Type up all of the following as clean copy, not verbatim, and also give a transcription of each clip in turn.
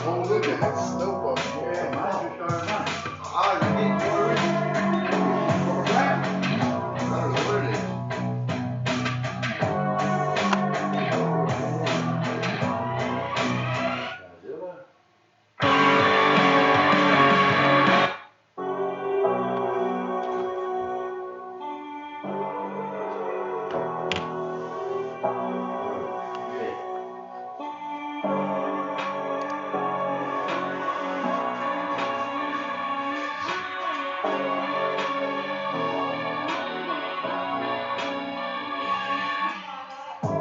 hold it and it's snowball. Yeah, mine's just starting running. Ah, you get worried? From a ground. I don't know what it is.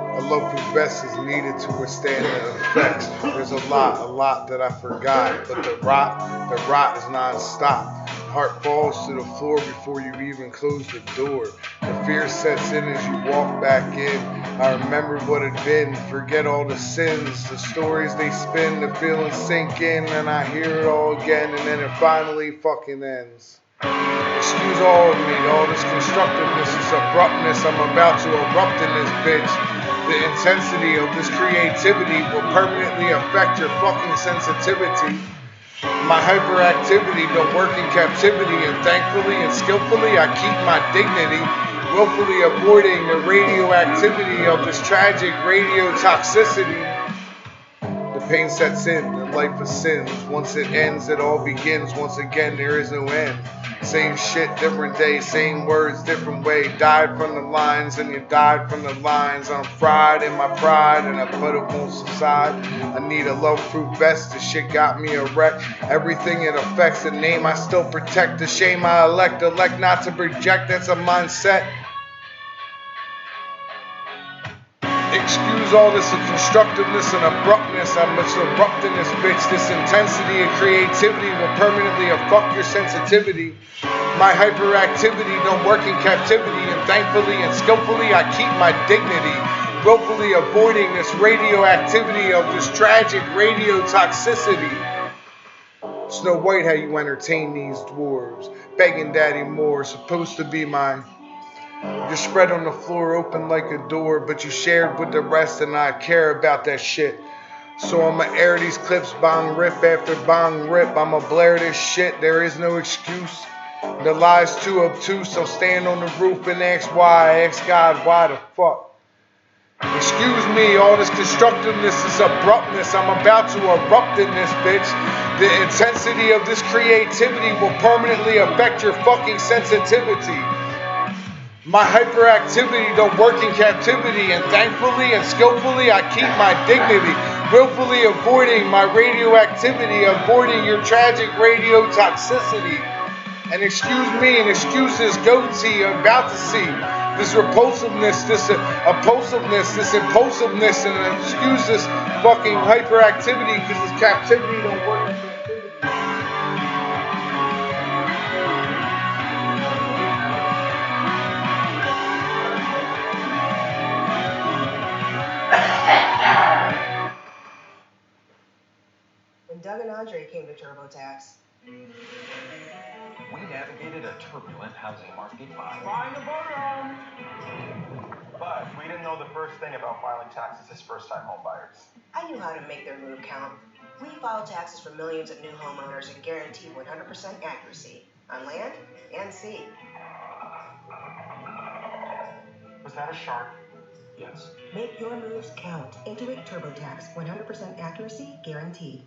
A local vest is needed to withstand the effects. There's a lot that I forgot, but the rot is non-stop. Heart falls to the floor before you even close the door. The fear sets in as you walk back in. I remember what had been, forget all the sins, the stories they spin, the feelings sink in, and I hear it all again, and then it finally fucking ends. Excuse all of me, all this constructiveness, this abruptness, I'm about to erupt in this bitch. The intensity of this creativity will permanently affect your fucking sensitivity. My hyperactivity don't work in captivity, and thankfully and skillfully I keep my dignity, willfully avoiding the radioactivity of this tragic radiotoxicity. The pain sets in, the life of sins. Once it ends, it all begins. Once again, there is no end. Same shit, different day, same words, different way. Died from the lines, and you died from the lines. I'm fried in my pride, and I but it won't subside. I need a low-proof vest, the shit got me a wreck. Everything it affects, the name I still protect. The shame I elect not to project. That's a mindset. Excuse all this constructiveness and abruptness. I'm much abrupt in this bitch. This intensity and creativity will permanently affect your sensitivity. My hyperactivity don't work in captivity, and thankfully and skillfully I keep my dignity, willfully avoiding this radioactivity of this tragic radiotoxicity. Snow White, how you entertain these dwarves, begging Daddy Moore, supposed to be mine. You're spread on the floor, open like a door, but you shared with the rest, and I care about that shit. So I'ma air these clips, bong rip after bong rip. I'ma blare this shit, there is no excuse. The lie's too obtuse, so stand on the roof and ask why. Ask God, why the fuck? Excuse me, all this constructiveness, this abruptness, I'm about to erupt in this bitch. The intensity of this creativity will permanently affect your fucking sensitivity. My hyperactivity don't work in captivity, and thankfully and skillfully I keep my dignity, willfully avoiding my radioactivity, avoiding your tragic radiotoxicity. And excuse me, and excuse this goatee I'm about to see, this repulsiveness, this impulsiveness, and excuse this fucking hyperactivity because this captivity don't work in captivity. When Doug and Andre came to TurboTax, we navigated a turbulent housing market by buying a motorhome. But we didn't know the first thing about filing taxes as first-time home buyers. I knew how to make their move count. We file taxes for millions of new homeowners and guarantee 100% accuracy on land and sea. Was that a shark? Yes. Make your moves count. Intuit TurboTax, 100% accuracy guaranteed.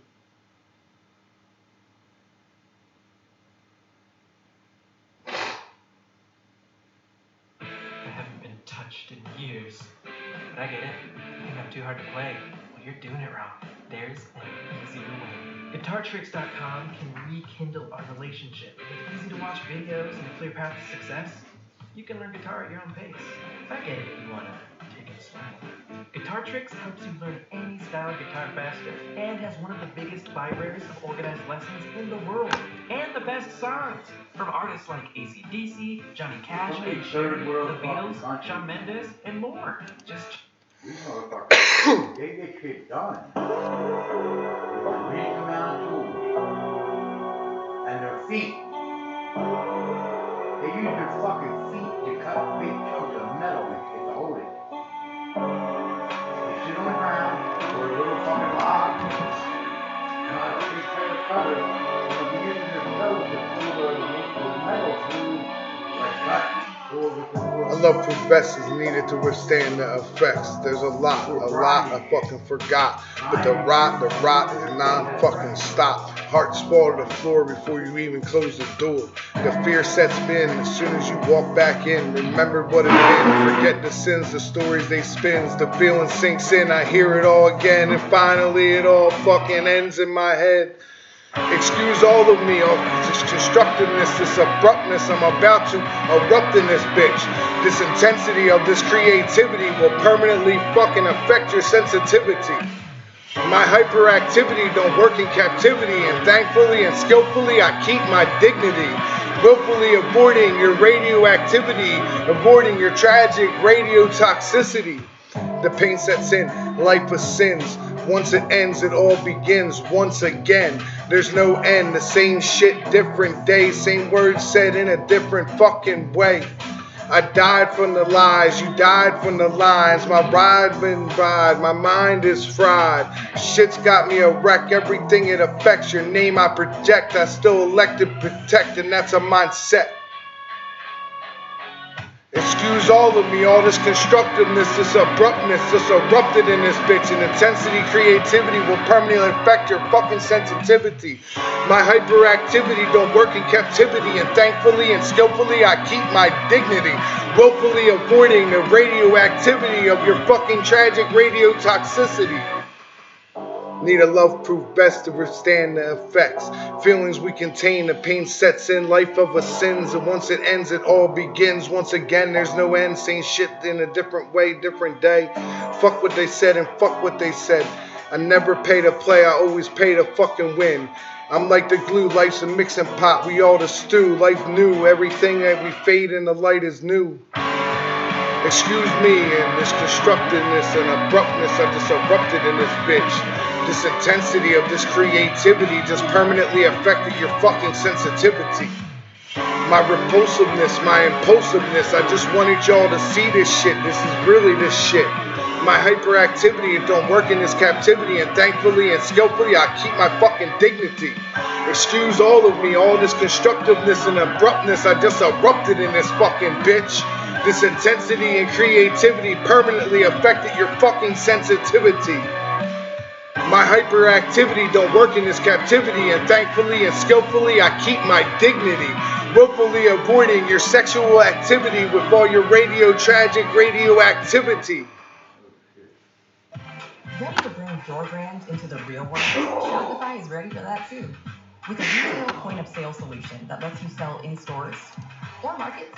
I haven't been touched in years. But I get it. You think I'm too hard to play. Well, you're doing it wrong. There's an easier way. GuitarTricks.com can rekindle our relationship. With easy to watch videos and a clear path to success, you can learn guitar at your own pace. I get it if you want to take it slow. Guitar Tricks helps you learn any style of guitar faster and has one of the biggest libraries of organized lessons in the world and the best songs from artists like AC/DC, Johnny Cash, Ed Sheeran, The Beatles, Shawn Mendes, and more. Just These motherfuckers, they get shit done. With least amount of tools. And their feet. They use their fucking feet to cut big chunks of metal and shit to hold it. They sit on the ground or a little fucking log. And I cover, and be using his nose to pull the metal through like that. I love proof vests is needed to withstand the effects. There's a lot I fucking forgot. But the rot is non-fucking stop. Hearts fall to the floor before you even close the door. The fear sets in as soon as you walk back in. Remember what it's been. Forget the sins, the stories they spins. The feeling sinks in. I hear it all again. And finally it all fucking ends in my head. Excuse all of me, all this constructiveness, this abruptness, I'm about to erupt in this bitch. This intensity of this creativity will permanently fucking affect your sensitivity. My hyperactivity don't work in captivity, and thankfully and skillfully I keep my dignity. Willfully avoiding your radioactivity, avoiding your tragic radiotoxicity. The pain sets in, life of sins. Once it ends, it all begins once again. There's no end, the same shit, different day. Same words said in a different fucking way. I died from the lies, you died from the lines. My ride been fried, my mind is fried. Shit's got me a wreck, everything it affects. Your name I project, I still elected protect, and that's a mindset. Excuse all of me, all this constructiveness, this abruptness, this erupted in this bitch. And intensity, creativity will permanently affect your fucking sensitivity. My hyperactivity don't work in captivity, and thankfully and skillfully I keep my dignity. Willfully avoiding the radioactivity of your fucking tragic radiotoxicity. Need a love-proof vest to withstand the effects. Feelings we contain, the pain sets in, life of a sins, and once it ends, it all begins. Once again, there's no end, same shit in a different way, different day. Fuck what they said and fuck what they said. I never pay to play, I always pay to fucking win. I'm like the glue, life's a mixing pot, we all the stew. Life new, everything that we fade in the light is new. Excuse me and this constructiveness and abruptness I just erupted in this bitch. This intensity of this creativity just permanently affected your fucking sensitivity. My repulsiveness, my impulsiveness, I just wanted y'all to see this shit. This is really this shit. My hyperactivity, it don't work in this captivity, and thankfully and skillfully I keep my fucking dignity. Excuse all of me, all this constructiveness and abruptness I just erupted in this fucking bitch. This intensity and creativity permanently affected your fucking sensitivity. My hyperactivity don't work in this captivity, and thankfully and skillfully I keep my dignity. Willfully avoiding your sexual activity with all your tragic radioactivity. Ready to bring your brand into the real world? Shopify is ready for that too. With a retail point of sale solution that lets you sell in stores or markets